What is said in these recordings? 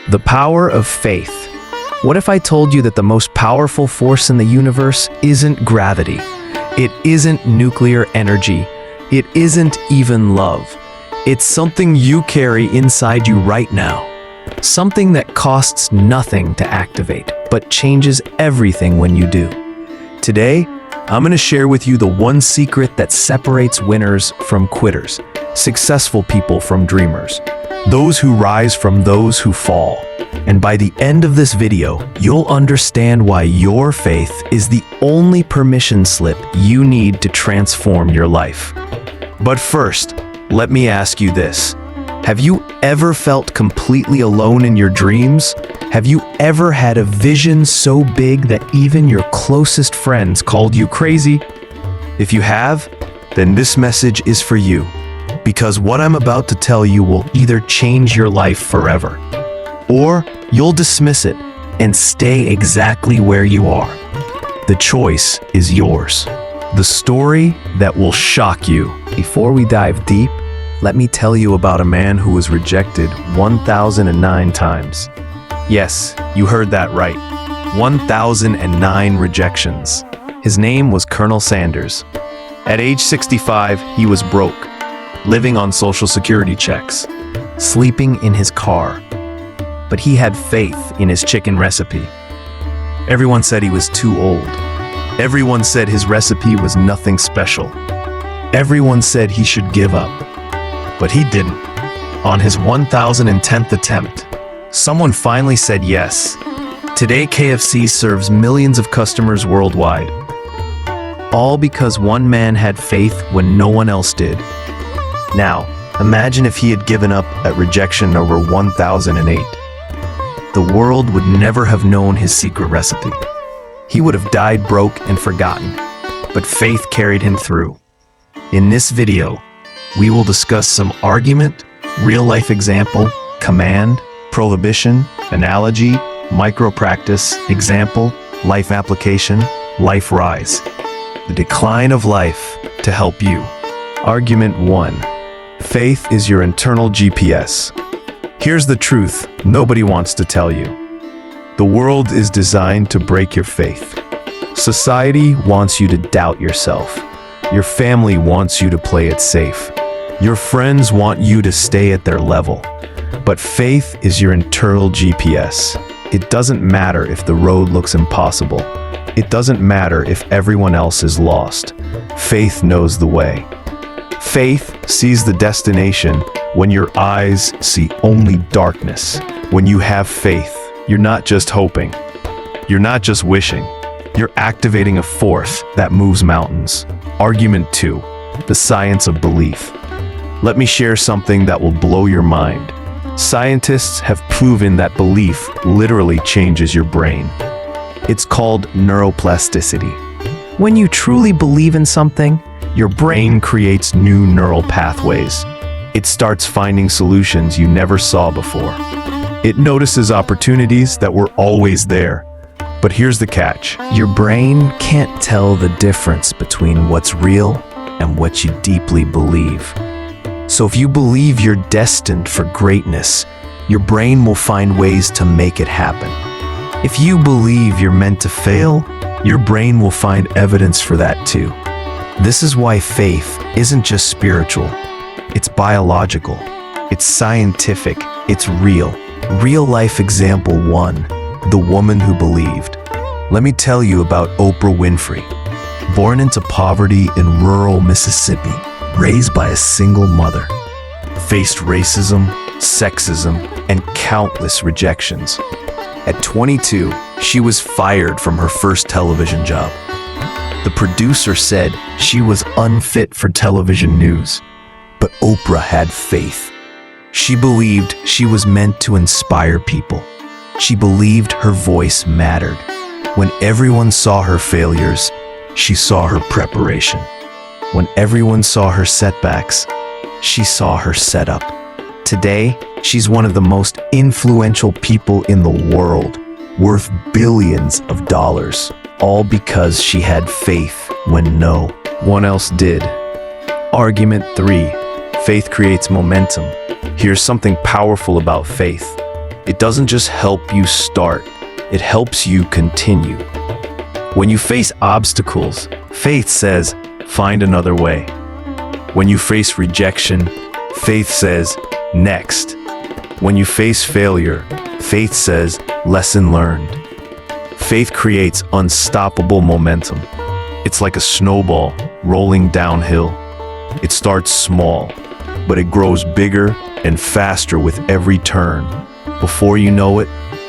The power of faith. What if I told you that the most powerful force in the universe isn't gravity? It isn't nuclear energy. It isn't even love. It's something you carry inside you right now. Something that costs nothing to activate, but changes everything when you do. Today, I'm going to share with you the one secret that separates winners from quitters, successful people from dreamers, those who rise from those who fall. And by the end of this video, you'll understand why your faith is the only permission slip you need to transform your life. But first, let me ask you this. Have you ever felt completely alone in your dreams? Have you ever had a vision so big that even your closest friends called you crazy? If you have, then this message is for you, because what I'm about to tell you will either change your life forever, or you'll dismiss it and stay exactly where you are. The choice is yours. The story that will shock you. Before we dive deep, let me tell you about a man who was rejected 1,009 times. Yes, you heard that right. 1,009 rejections. His name was Colonel Sanders. At age 65, he was broke, living on Social Security checks, sleeping in his car. But he had faith in his chicken recipe. Everyone said he was too old. Everyone said his recipe was nothing special. Everyone said he should give up. But he didn't. On his 1010th attempt, someone finally said yes. Today, KFC serves millions of customers worldwide. All because one man had faith when no one else did. Now, imagine if he had given up at rejection number 1008. The world would never have known his secret recipe. He would have died broke and forgotten. But faith carried him through. In this video, we will discuss some argument, real-life example, command, prohibition, analogy, micro-practice, example, life application, life rise. The decline of life to help you. Argument 1. Faith is your internal GPS. Here's the truth nobody wants to tell you. The world is designed to break your faith. Society wants you to doubt yourself. Your family wants you to play it safe. Your friends want you to stay at their level. But faith is your internal GPS. It doesn't matter if the road looks impossible. It doesn't matter if everyone else is lost. Faith knows the way. Faith sees the destination when your eyes see only darkness. When you have faith, you're not just hoping. You're not just wishing. You're activating a force that moves mountains. Argument 2. The science of belief. Let me share something that will blow your mind. Scientists have proven that belief literally changes your brain. It's called neuroplasticity. When you truly believe in something, your brain creates new neural pathways. It starts finding solutions you never saw before. It notices opportunities that were always there. But here's the catch. Your brain can't tell the difference between what's real and what you deeply believe. So if you believe you're destined for greatness, your brain will find ways to make it happen. If you believe you're meant to fail, your brain will find evidence for that too. This is why faith isn't just spiritual. It's biological. It's scientific. It's real. Real life example 1, the woman who believed. Let me tell you about Oprah Winfrey. Born into poverty in rural Mississippi, raised by a single mother, faced racism, sexism, and countless rejections. At 22, she was fired from her first television job. The producer said she was unfit for television news, but Oprah had faith. She believed she was meant to inspire people. She believed her voice mattered. When everyone saw her failures, she saw her preparation. When everyone saw her setbacks, she saw her setup. Today, she's one of the most influential people in the world, worth billions of dollars, all because she had faith when no one else did. Argument 3. Faith creates momentum. Here's something powerful about faith. It doesn't just help you start, it helps you continue. When you face obstacles, faith says, find another way. When you face rejection, faith says, next. When you face failure, faith says, lesson learned. Faith creates unstoppable momentum. It's like a snowball rolling downhill. It starts small, but it grows bigger and faster with every turn. Before you know it,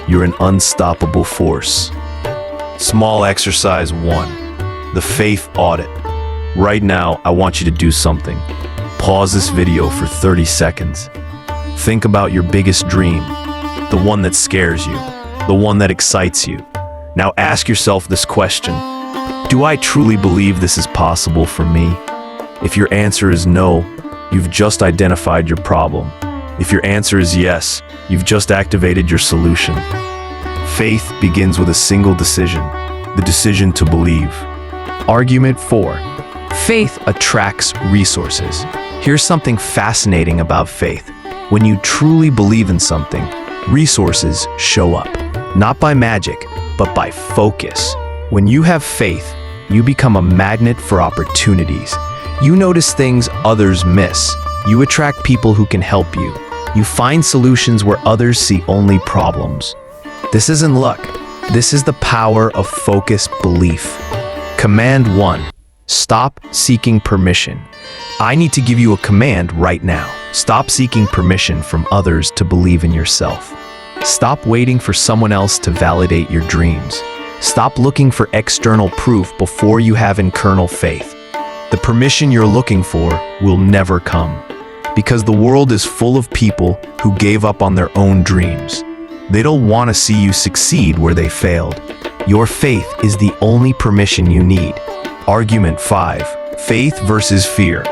you're an unstoppable force. Small exercise 1, the faith audit. Right now, I want you to do something. Pause this video for 30 seconds. Think about your biggest dream, the one that scares you, the one that excites you. Now ask yourself this question: do I truly believe this is possible for me? If your answer is no, you've just identified your problem. If your answer is yes, you've just activated your solution. Faith begins with a single decision, the decision to believe. Argument 4. Faith attracts resources. Here's something fascinating about faith. When you truly believe in something, resources show up. Not by magic, but by focus. When you have faith, you become a magnet for opportunities. You notice things others miss. You attract people who can help you. You find solutions where others see only problems. This isn't luck. This is the power of focused belief. Command 1. Stop seeking permission. I need to give you a command right now. Stop seeking permission from others to believe in yourself. Stop waiting for someone else to validate your dreams. Stop looking for external proof before you have internal faith. The permission you're looking for will never come, because the world is full of people who gave up on their own dreams. They don't want to see you succeed where they failed. Your faith is the only permission you need. Argument 5. Faith versus fear.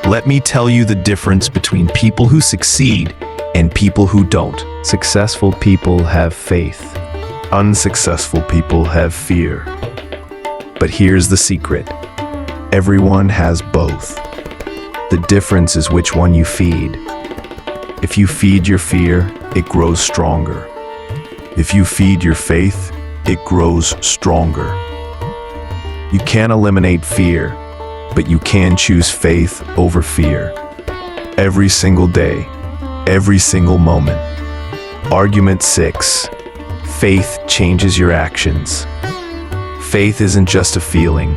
Let me tell you the difference between people who succeed and people who don't. Successful people have faith. Unsuccessful people have fear. But here's the secret. Everyone has both. The difference is which one you feed. If you feed your fear, it grows stronger. If you feed your faith, it grows stronger. You can't eliminate fear, but you can choose faith over fear. Every single day, every single moment. Argument 6. Faith changes your actions. Faith isn't just a feeling.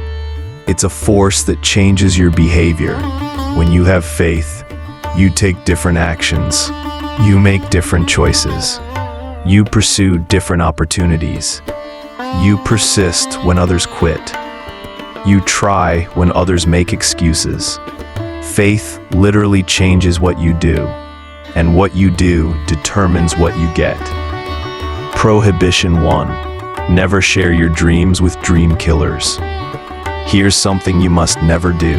It's a force that changes your behavior. When you have faith, you take different actions. You make different choices. You pursue different opportunities. You persist when others quit. You try when others make excuses. Faith literally changes what you do, and what you do determines what you get. Prohibition 1. Never share your dreams with dream killers. Here's something you must never do.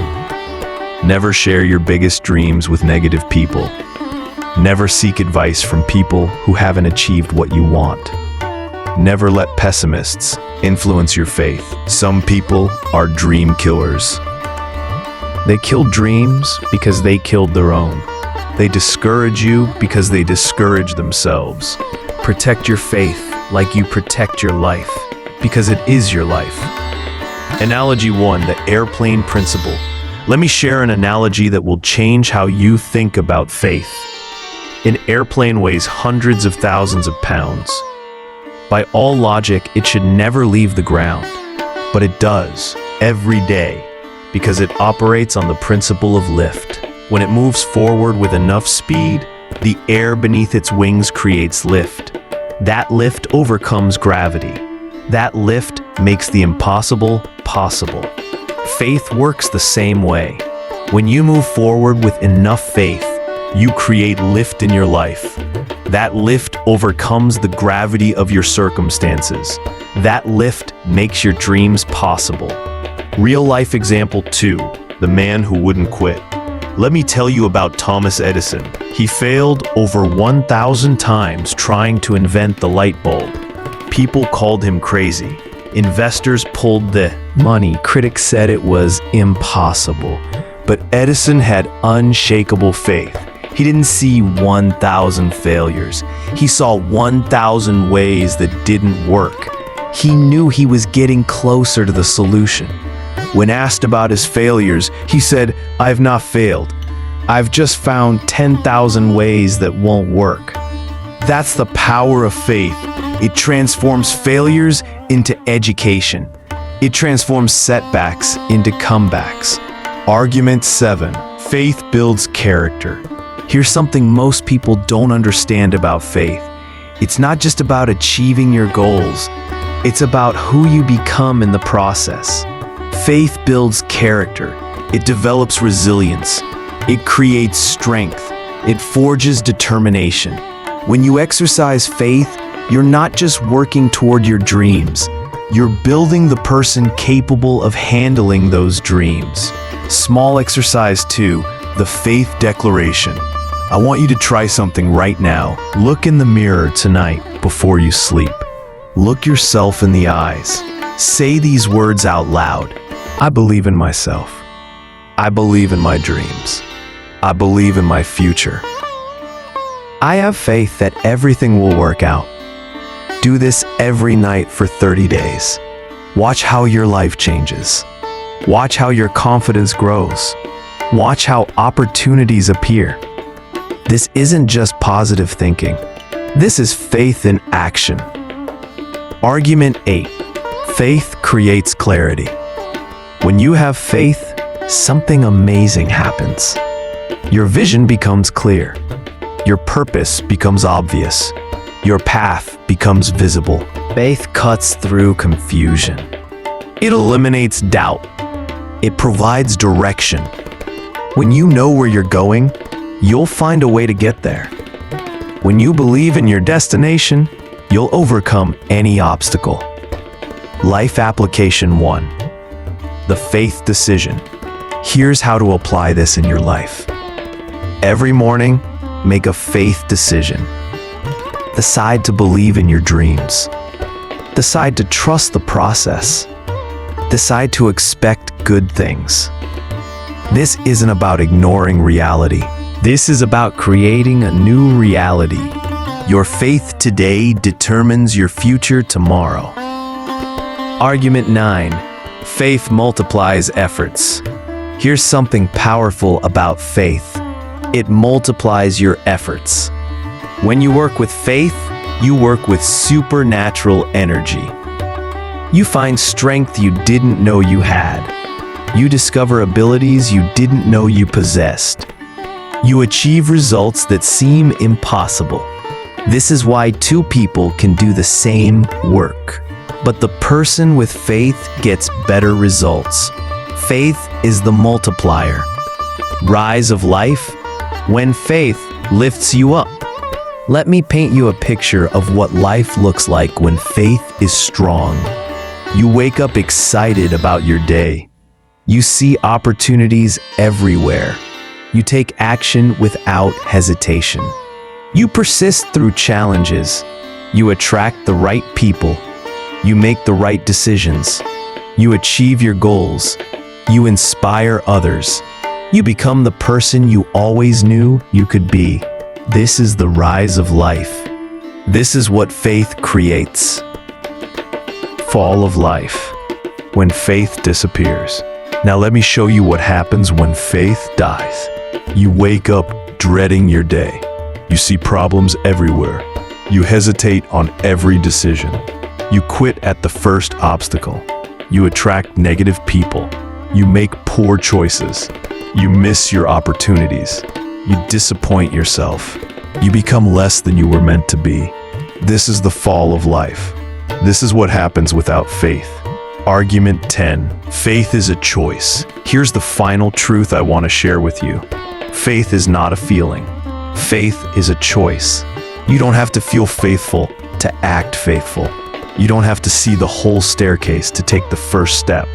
Never share your biggest dreams with negative people. Never seek advice from people who haven't achieved what you want. Never let pessimists influence your faith. Some people are dream killers. They kill dreams because they killed their own. They discourage you because they discourage themselves. Protect your faith like you protect your life, because it is your life. Analogy 1, the airplane principle. Let me share an analogy that will change how you think about faith. An airplane weighs hundreds of thousands of pounds. By all logic, it should never leave the ground, but it does, every day, because it operates on the principle of lift. When it moves forward with enough speed, the air beneath its wings creates lift. That lift overcomes gravity. That lift makes the impossible possible. Faith works the same way. When you move forward with enough faith, you create lift in your life. That lift overcomes the gravity of your circumstances. That lift makes your dreams possible. Real life example 2, the man who wouldn't quit. Let me tell you about Thomas Edison. He failed over 1,000 times trying to invent the light bulb. People called him crazy. Investors pulled the money. Critics said it was impossible. But Edison had unshakable faith. He didn't see 1,000 failures. He saw 1,000 ways that didn't work. He knew he was getting closer to the solution. When asked about his failures, he said, "I have not failed. I've just found 10,000 ways that won't work." That's the power of faith. It transforms failures into education. It transforms setbacks into comebacks. Argument 7. Faith builds character. Here's something most people don't understand about faith. It's not just about achieving your goals. It's about who you become in the process. Faith builds character. It develops resilience. It creates strength. It forges determination. When you exercise faith, you're not just working toward your dreams. You're building the person capable of handling those dreams. Small exercise 2, the faith declaration. I want you to try something right now. Look in the mirror tonight before you sleep. Look yourself in the eyes. Say these words out loud. I believe in myself. I believe in my dreams. I believe in my future. I have faith that everything will work out. Do this every night for 30 days. Watch how your life changes. Watch how your confidence grows. Watch how opportunities appear. This isn't just positive thinking. This is faith in action. Argument 8. Faith creates clarity. When you have faith, something amazing happens. Your vision becomes clear. Your purpose becomes obvious. Your path becomes visible. Faith cuts through confusion. It eliminates doubt. It provides direction. When you know where you're going, you'll find a way to get there. When you believe in your destination, you'll overcome any obstacle. Life application 1. The faith decision. Here's how to apply this in your life. Every morning, make a faith decision. Decide to believe in your dreams. Decide to trust the process. Decide to expect good things. This isn't about ignoring reality. This is about creating a new reality. Your faith today determines your future tomorrow. Argument 9. Faith multiplies efforts. Here's something powerful about faith. It multiplies your efforts. When you work with faith, you work with supernatural energy. You find strength you didn't know you had. You discover abilities you didn't know you possessed. You achieve results that seem impossible. This is why two people can do the same work, but the person with faith gets better results. Faith is the multiplier. Rise of life, when faith lifts you up. Let me paint you a picture of what life looks like when faith is strong. You wake up excited about your day. You see opportunities everywhere. You take action without hesitation. You persist through challenges. You attract the right people. You make the right decisions. You achieve your goals. You inspire others. You become the person you always knew you could be. This is the rise of life. This is what faith creates. Fall of life. When faith disappears. Now let me show you what happens when faith dies. You wake up dreading your day. You see problems everywhere. You hesitate on every decision. You quit at the first obstacle. You attract negative people. You make poor choices. You miss your opportunities. You disappoint yourself. You become less than you were meant to be. This is the fall of life. This is what happens without faith. Argument 10. Faith is a choice. Here's the final truth I want to share with you. Faith is not a feeling. Faith is a choice. You don't have to feel faithful to act faithful. You don't have to see the whole staircase to take the first step.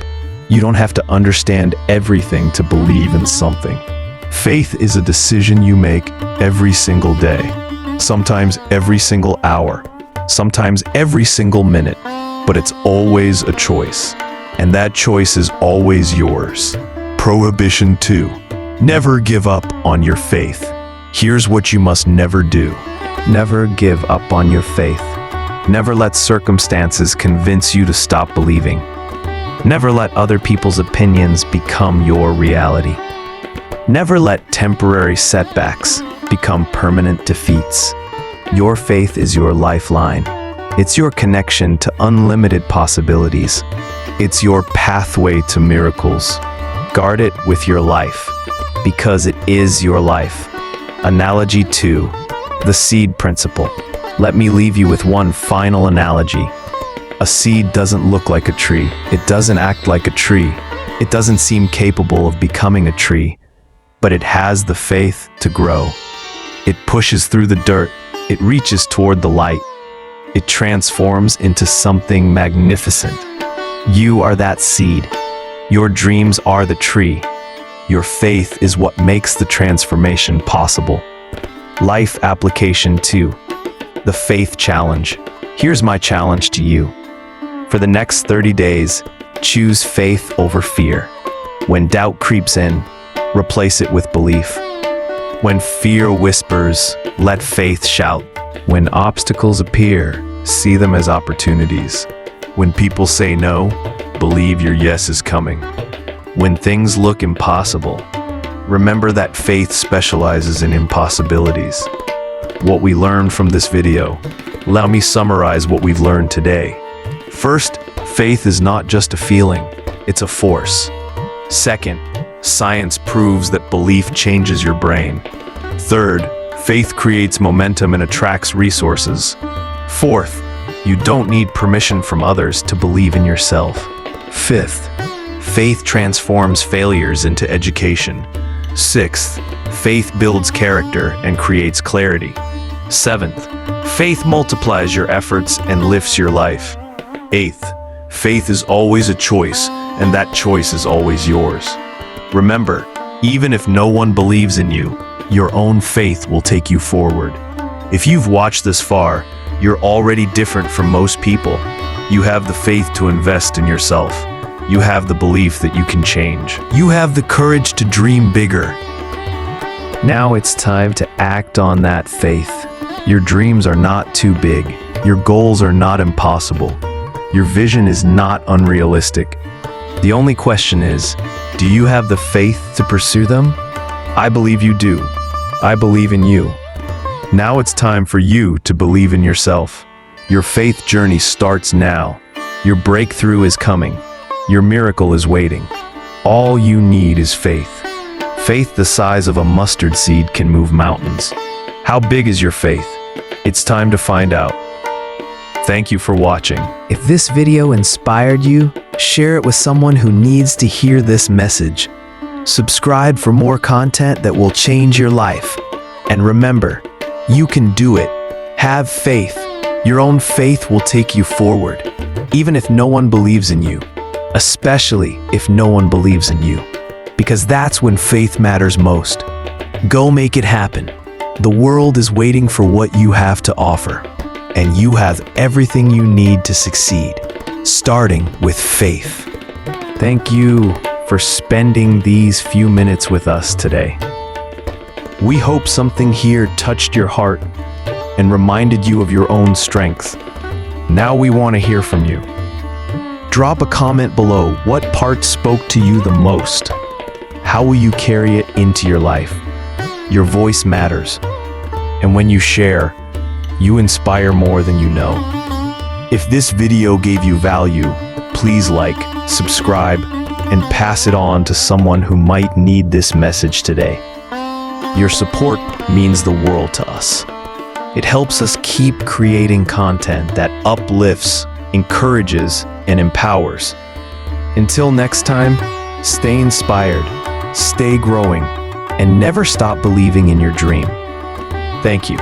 You don't have to understand everything to believe in something. Faith is a decision you make every single day. Sometimes every single hour. Sometimes every single minute. But it's always a choice. And that choice is always yours. Prohibition 2. Never give up on your faith. Here's what you must never do. Never give up on your faith. Never let circumstances convince you to stop believing. Never let other people's opinions become your reality. Never let temporary setbacks become permanent defeats. Your faith is your lifeline. It's your connection to unlimited possibilities. It's your pathway to miracles. Guard it with your life, because it is your life. Analogy 2, the seed principle. Let me leave you with one final analogy. A seed doesn't look like a tree. It doesn't act like a tree. It doesn't seem capable of becoming a tree, but it has the faith to grow. It pushes through the dirt. It reaches toward the light. It transforms into something magnificent. You are that seed. Your dreams are the tree. Your faith is what makes the transformation possible. Life application 2, the faith challenge. Here's my challenge to you. For the next 30 days, choose faith over fear. When doubt creeps in, replace it with belief. When fear whispers, let faith shout. When obstacles appear, see them as opportunities. When people say no, believe your yes is coming. When things look impossible, remember that faith specializes in impossibilities. What we learned from this video. Allow me summarize what we've learned today. First, faith is not just a feeling, it's a force. Second, science proves that belief changes your brain. Third, faith creates momentum and attracts resources. Fourth, you don't need permission from others to believe in yourself. Fifth, faith transforms failures into education. Sixth, faith builds character and creates clarity. Seventh, faith multiplies your efforts and lifts your life. Eighth, faith is always a choice, and that choice is always yours. Remember, even if no one believes in you, your own faith will take you forward. If you've watched this far, you're already different from most people. You have the faith to invest in yourself. You have the belief that you can change. You have the courage to dream bigger. Now it's time to act on that faith. Your dreams are not too big. Your goals are not impossible. Your vision is not unrealistic. The only question is, do you have the faith to pursue them? I believe you do. I believe in you. Now it's time for you to believe in yourself. Your faith journey starts now. Your breakthrough is coming. Your miracle is waiting. All you need is faith. Faith the size of a mustard seed can move mountains. How big is your faith? It's time to find out. Thank you for watching. If this video inspired you, share it with someone who needs to hear this message. Subscribe for more content that will change your life. And remember, you can do it. Have faith. Your own faith will take you forward, even if no one believes in you. Especially if no one believes in you. Because that's when faith matters most. Go make it happen. The world is waiting for what you have to offer. And you have everything you need to succeed, starting with faith. Thank you for spending these few minutes with us today. We hope something here touched your heart and reminded you of your own strength. Now we want to hear from you. Drop a comment below. What part spoke to you the most? How will you carry it into your life? Your voice matters. And when you share, you inspire more than you know. If this video gave you value, please like, subscribe, and pass it on to someone who might need this message today. Your support means the world to us. It helps us keep creating content that uplifts, encourages, and empowers. Until next time, stay inspired, stay growing, and never stop believing in your dream. Thank you.